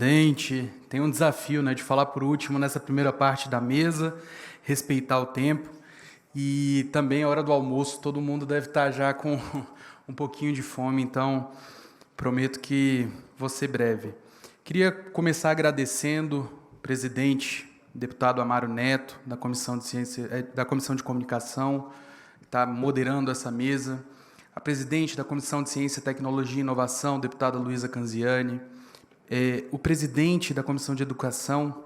Presidente, tem um desafio, né, de falar por último nessa primeira parte da mesa, respeitar o tempo e também a hora do almoço, todo mundo deve estar já com um pouquinho de fome, então prometo que vou ser breve. Queria começar agradecendo o presidente, deputado Amaro Neto, da Comissão de da Comissão de Comunicação, que está moderando essa mesa, a presidente da Comissão de Ciência, Tecnologia e Inovação, deputada Luísa Canziani, o presidente da Comissão de Educação,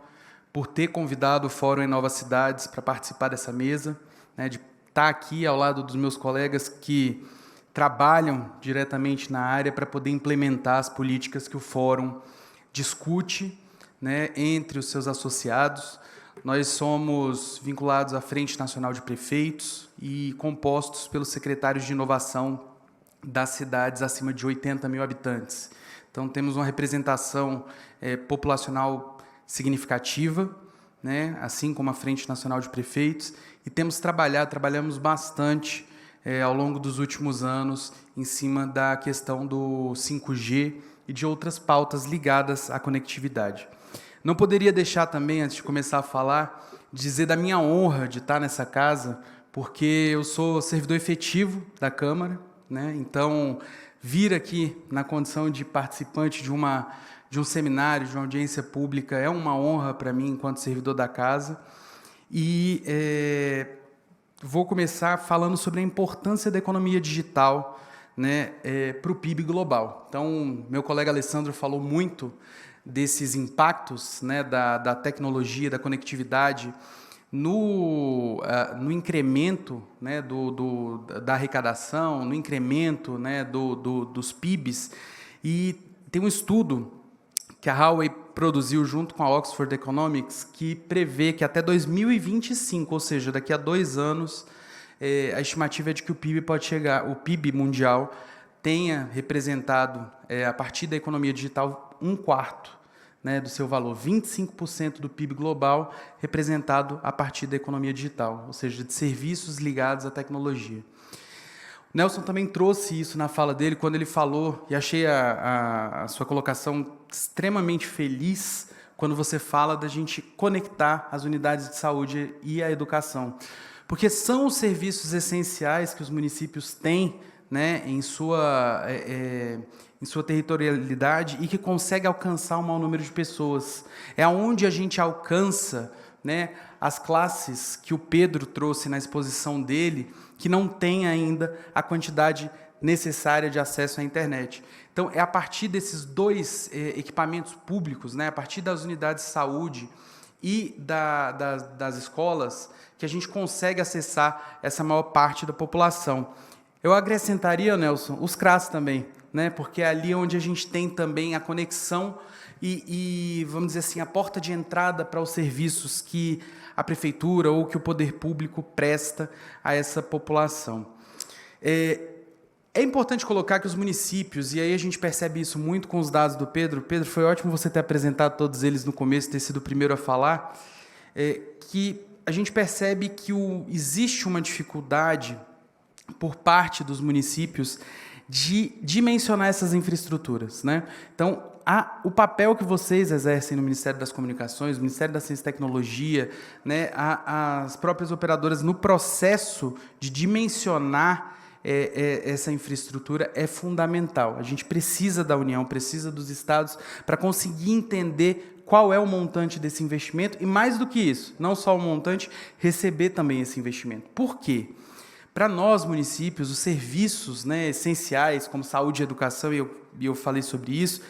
por ter convidado o Fórum em Novas Cidades para participar dessa mesa, né, de estar aqui ao lado dos meus colegas que trabalham diretamente na área para poder implementar as políticas que o Fórum discute, né, entre os seus associados. Nós somos vinculados à Frente Nacional de Prefeitos e compostos pelos secretários de inovação das cidades acima de 80 mil habitantes. Então, temos uma representação populacional significativa, né, assim como a Frente Nacional de Prefeitos, e trabalhamos bastante ao longo dos últimos anos em cima da questão do 5G e de outras pautas ligadas à conectividade. Não poderia deixar também, antes de começar a falar, dizer da minha honra de estar nessa casa, porque eu sou servidor efetivo da Câmara, né, então vir aqui na condição de participante de um seminário, de uma audiência pública, é uma honra para mim, enquanto servidor da casa. E vou começar falando sobre a importância da economia digital, né, para o PIB global. Então, meu colega Alessandro falou muito desses impactos, né, da tecnologia, da conectividade, no incremento, né, da arrecadação, no incremento, né, dos PIBs. E tem um estudo que a Huawei produziu junto com a Oxford Economics que prevê que até 2025, ou seja, daqui a 2 anos, a estimativa é de que o PIB mundial tenha representado, a partir da economia digital, 1/4, né, do seu valor, 25% do PIB global representado a partir da economia digital, ou seja, de serviços ligados à tecnologia. O Nelson também trouxe isso na fala dele, quando ele falou, e achei a sua colocação extremamente feliz, quando você fala da gente conectar as unidades de saúde e a educação. Porque são os serviços essenciais que os municípios têm, né, em sua territorialidade e que consegue alcançar um maior número de pessoas. É onde a gente alcança, né, as classes que o Pedro trouxe na exposição dele, que não tem ainda a quantidade necessária de acesso à internet. Então, é a partir desses dois equipamentos públicos, né, a partir das unidades de saúde e das escolas, que a gente consegue acessar essa maior parte da população. Eu acrescentaria, Nelson, os CRAS também, né, porque é ali onde a gente tem também a conexão e, vamos dizer assim, a porta de entrada para os serviços que a prefeitura ou que o poder público presta a essa população. É importante colocar que os municípios, e aí a gente percebe isso muito com os dados do Pedro. Pedro, foi ótimo você ter apresentado todos eles no começo, ter sido o primeiro a falar, que a gente percebe que existe uma dificuldade por parte dos municípios de dimensionar essas infraestruturas, né? Então, o papel que vocês exercem no Ministério das Comunicações, no Ministério da Ciência e Tecnologia, né, as próprias operadoras no processo de dimensionar essa infraestrutura é fundamental. A gente precisa da União, precisa dos estados para conseguir entender qual é o montante desse investimento e, mais do que isso, não só o montante, receber também esse investimento. Por quê? Para nós, municípios, os serviços, né, essenciais, como saúde e educação, e eu falei sobre isso,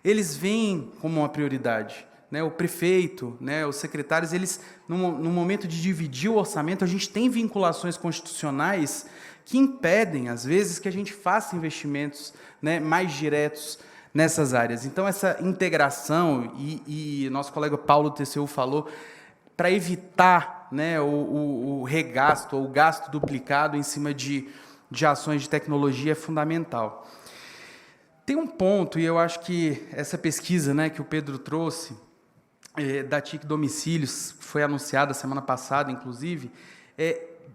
eles vêm como uma prioridade, né? O prefeito, né, os secretários, eles, no momento de dividir o orçamento, a gente tem vinculações constitucionais que impedem, às vezes, que a gente faça investimentos, né, mais diretos nessas áreas. Então, essa integração, e nosso colega Paulo Teceu falou, para evitar, né, o regasto ou o gasto duplicado em cima de ações de tecnologia é fundamental. Tem um ponto, e eu acho que essa pesquisa, né, que o Pedro trouxe, da TIC Domicílios, que foi anunciada semana passada, inclusive,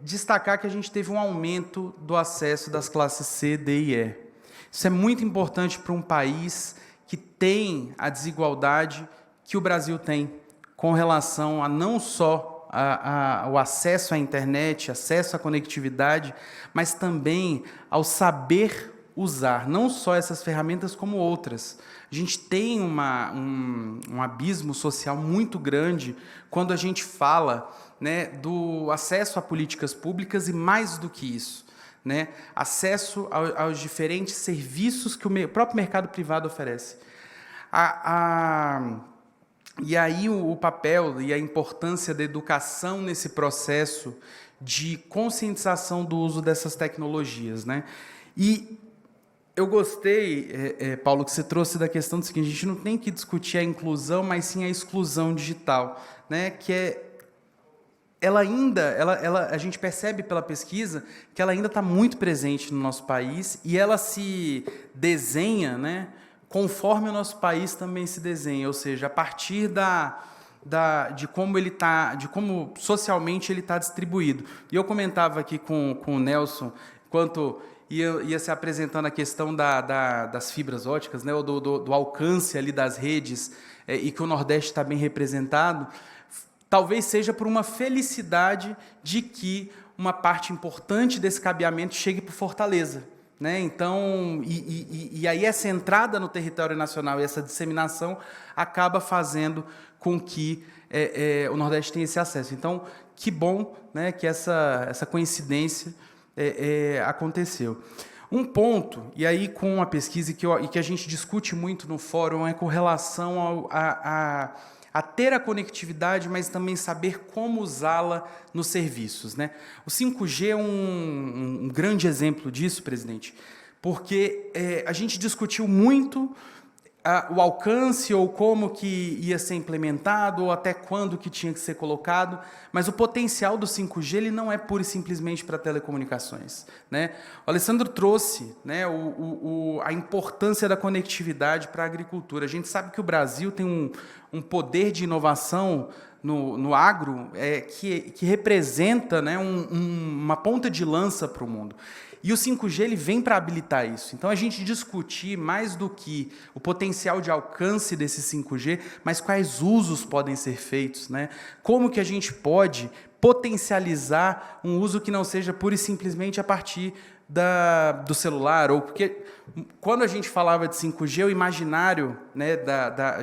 destacar que a gente teve um aumento do acesso das classes C, D e E. Isso é muito importante para um país que tem a desigualdade que o Brasil tem com relação a não só o acesso à internet, acesso à conectividade, mas também ao saber usar, não só essas ferramentas como outras. A gente tem um abismo social muito grande quando a gente fala, né, do acesso a políticas públicas e, mais do que isso, né, acesso aos diferentes serviços que o próprio mercado privado oferece. E aí o papel e a importância da educação nesse processo de conscientização do uso dessas tecnologias, né? E eu gostei, Paulo, que você trouxe da questão do seguinte: a gente não tem que discutir a inclusão, mas sim a exclusão digital, né? Que a gente percebe pela pesquisa que ela ainda está muito presente no nosso país e ela se desenha, né, conforme o nosso país também se desenha, ou seja, a partir de como ele tá, de como socialmente ele está distribuído. E eu comentava aqui com o Nelson, enquanto ia se apresentando a questão das fibras óticas, né, ou do alcance ali das redes, e que o Nordeste está bem representado, talvez seja por uma felicidade de que uma parte importante desse cabeamento chegue para Fortaleza, né? Então, e aí essa entrada no território nacional e essa disseminação acaba fazendo com que o Nordeste tenha esse acesso. Então, que bom, né, que essa coincidência aconteceu. Um ponto, e aí com a pesquisa que a gente discute muito no fórum, é com relação a ter a conectividade, mas também saber como usá-la nos serviços, né? O 5G é um grande exemplo disso, presidente, porque a gente discutiu muito o alcance ou como que ia ser implementado ou até quando que tinha que ser colocado, mas o potencial do 5G ele não é pura e simplesmente para telecomunicações, né? O Alessandro trouxe, né, a importância da conectividade para a agricultura. A gente sabe que o Brasil tem um poder de inovação no agro que representa, né, uma ponta de lança para o mundo. E o 5G ele vem para habilitar isso. Então, a gente discutir mais do que o potencial de alcance desse 5G, mas quais usos podem ser feitos, né? Como que a gente pode potencializar um uso que não seja pura e simplesmente a partir do celular, ou porque quando a gente falava de 5G, o imaginário, né,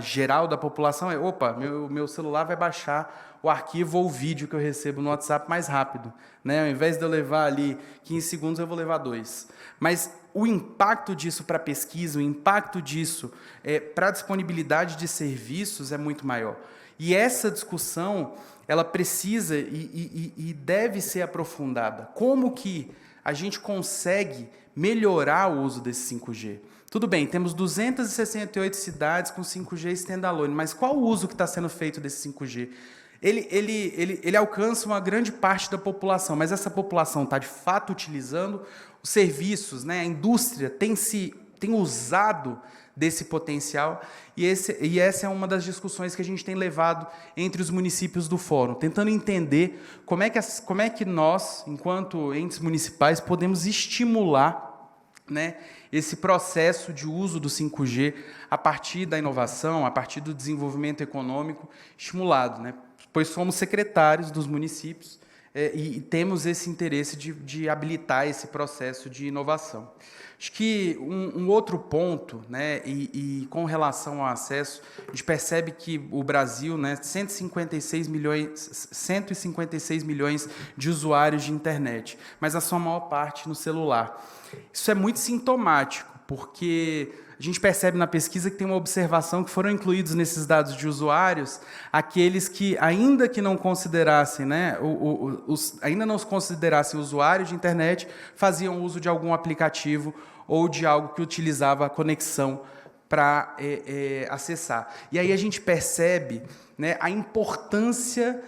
geral da população é: opa, meu celular vai baixar o arquivo ou o vídeo que eu recebo no WhatsApp mais rápido, né? Ao invés de eu levar ali 15 segundos, eu vou levar 2. Mas o impacto disso para a pesquisa, o impacto disso para a disponibilidade de serviços é muito maior. E essa discussão, ela precisa e deve ser aprofundada. Como que a gente consegue melhorar o uso desse 5G? Tudo bem, temos 268 cidades com 5G standalone, mas qual o uso que está sendo feito desse 5G? Ele alcança uma grande parte da população, mas essa população está, de fato, utilizando os serviços, né? A indústria tem usado desse potencial, e essa é uma das discussões que a gente tem levado entre os municípios do Fórum, tentando entender como é que nós, enquanto entes municipais, podemos estimular, né, esse processo de uso do 5G a partir da inovação, a partir do desenvolvimento econômico estimulado, né? Pois somos secretários dos municípios e temos esse interesse de habilitar esse processo de inovação. Acho que um outro ponto, né, e com relação ao acesso, a gente percebe que o Brasil, né, 156 milhões de usuários de internet, mas a sua maior parte no celular. Isso é muito sintomático, porque a gente percebe na pesquisa que tem uma observação que foram incluídos nesses dados de usuários aqueles que, ainda que não considerassem, né, ainda não se considerassem usuários de internet, faziam uso de algum aplicativo ou de algo que utilizava a conexão para acessar. E aí a gente percebe, né, a importância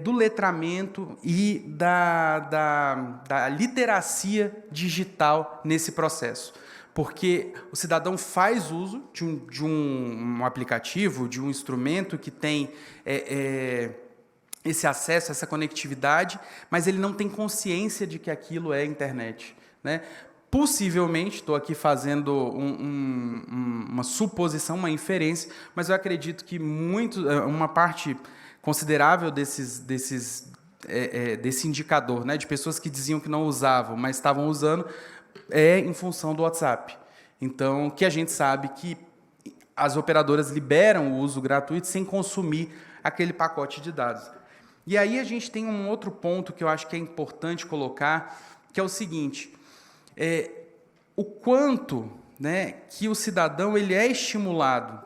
do letramento e da literacia digital nesse processo. Porque o cidadão faz uso de um aplicativo, de um instrumento que tem esse acesso, essa conectividade, mas ele não tem consciência de que aquilo é internet, né? Possivelmente, estou aqui fazendo uma suposição, uma inferência, mas eu acredito que uma parte considerável desse indicador, né, de pessoas que diziam que não usavam, mas estavam usando, é em função do WhatsApp. Então, que a gente sabe que as operadoras liberam o uso gratuito sem consumir aquele pacote de dados. E aí a gente tem um outro ponto que eu acho que é importante colocar, que é o seguinte: o quanto, né, que o cidadão ele é estimulado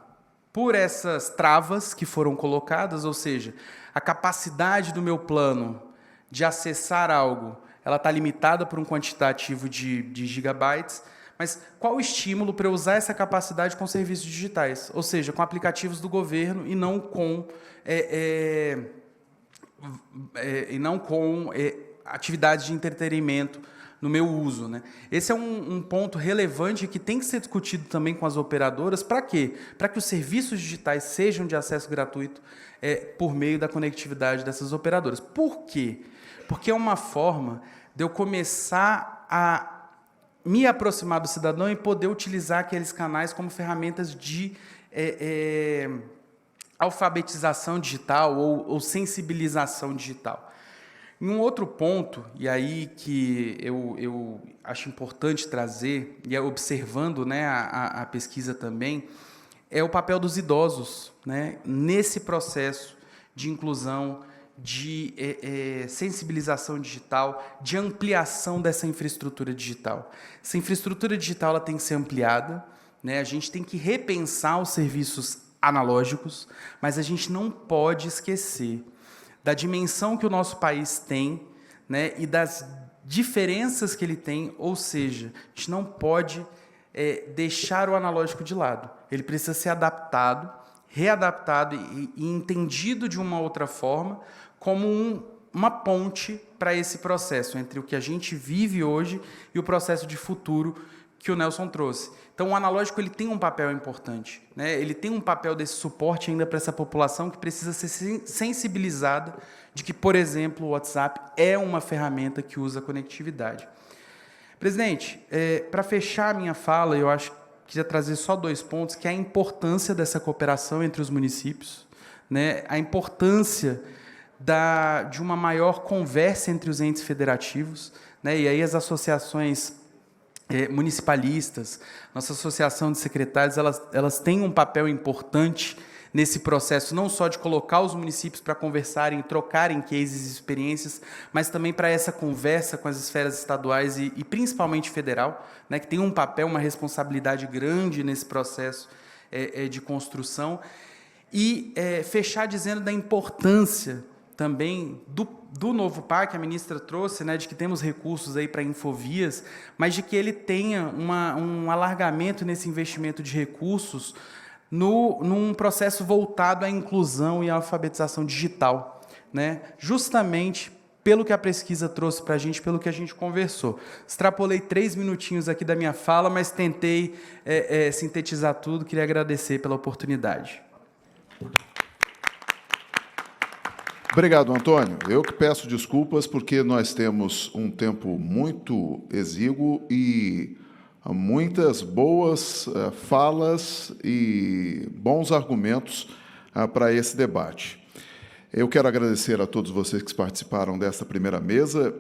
por essas travas que foram colocadas, ou seja, a capacidade do meu plano de acessar algo, ela está limitada por um quantitativo de gigabytes, mas qual o estímulo para eu usar essa capacidade com serviços digitais? Ou seja, com aplicativos do governo e não com atividades de entretenimento no meu uso, né? Esse é um ponto relevante que tem que ser discutido também com as operadoras. Para quê? Para que os serviços digitais sejam de acesso gratuito por meio da conectividade dessas operadoras. Por quê? Porque é uma forma de eu começar a me aproximar do cidadão e poder utilizar aqueles canais como ferramentas de alfabetização digital ou sensibilização digital. Em um outro ponto, e aí que eu acho importante trazer, e observando, né, a pesquisa também, é o papel dos idosos, né, nesse processo de inclusão, de sensibilização digital, de ampliação dessa infraestrutura digital. Essa infraestrutura digital ela tem que ser ampliada, né? A gente tem que repensar os serviços analógicos, mas a gente não pode esquecer da dimensão que o nosso país tem, né, e das diferenças que ele tem, ou seja, a gente não pode deixar o analógico de lado. Ele precisa ser adaptado, readaptado e entendido de uma outra forma, como uma ponte para esse processo entre o que a gente vive hoje e o processo de futuro que o Nelson trouxe. Então, o analógico ele tem um papel importante, né? Ele tem um papel desse suporte ainda para essa população que precisa ser sensibilizada de que, por exemplo, o WhatsApp é uma ferramenta que usa conectividade. Presidente, para fechar a minha fala, eu acho que queria trazer só 2 pontos, que é a importância dessa cooperação entre os municípios, né? A importância de uma maior conversa entre os entes federativos, né? E aí as associações municipalistas, nossa associação de secretários, elas têm um papel importante nesse processo, não só de colocar os municípios para conversarem, trocarem cases e experiências, mas também para essa conversa com as esferas estaduais e principalmente federal, né, que tem um papel, uma responsabilidade grande nesse processo de construção. E fechar dizendo da importância também do novo PAC, a ministra trouxe, né, de que temos recursos aí para Infovias, mas de que ele tenha um alargamento nesse investimento de recursos num processo voltado à inclusão e à alfabetização digital, né, justamente pelo que a pesquisa trouxe para a gente, pelo que a gente conversou. Extrapolei 3 minutinhos aqui da minha fala, mas tentei sintetizar tudo. Queria agradecer pela oportunidade. Obrigado, Antônio. Eu que peço desculpas porque nós temos um tempo muito exíguo e muitas boas falas e bons argumentos para esse debate. Eu quero agradecer a todos vocês que participaram desta primeira mesa.